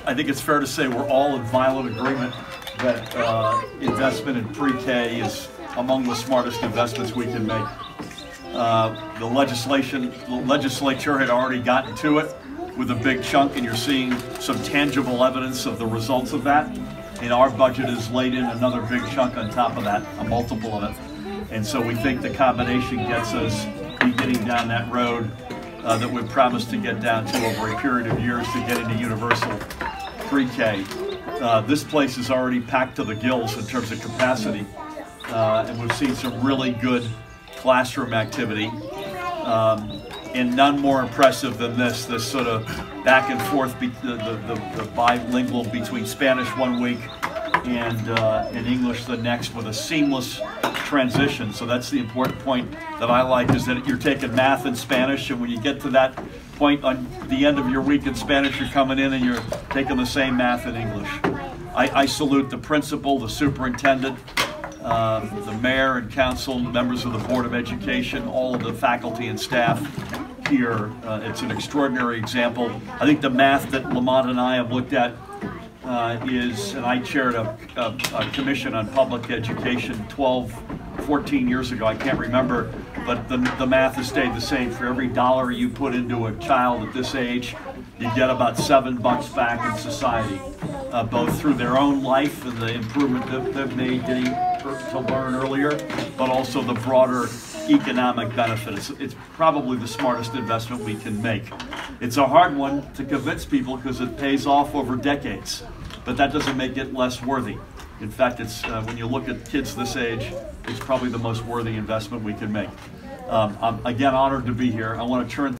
I think it's fair to say we're all in violent agreement that investment in pre-K is among the smartest investments we can make. The legislature had already gotten to it with a big chunk, and you're seeing some tangible evidence of the results of that. And our budget has laid in another big chunk on top of that, a multiple of it. And so we think the combination gets us beginning down that road that we promised to get down to over a period of years to get into universal pre-K. This place is already packed to the gills in terms of capacity, and we've seen some really good classroom activity. And none more impressive than this sort of back and forth, the bilingual between Spanish one week and English the next, with a seamless transition. So that's the important point that I like, is that you're taking math and Spanish, and when you get to that point on the end of your week in Spanish, you're coming in and you're taking the same math in English. I salute the principal, the superintendent, the mayor and council, members of the Board of Education, all of the faculty and staff here. It's an extraordinary example. I think the math that Lamont and I have looked at is, and I chaired a commission on public education 14 years ago, I can't remember, but the math has stayed the same. For every dollar you put into a child at this age, you get about $7 back in society, both through their own life and the improvement that they've made getting to learn earlier, but also the broader economic benefit. It's probably the smartest investment we can make. It's a hard one to convince people because it pays off over decades, but that doesn't make it less worthy. In fact, it's when you look at kids this age, it's probably the most worthy investment we can make. I'm again honored to be here. I want to turn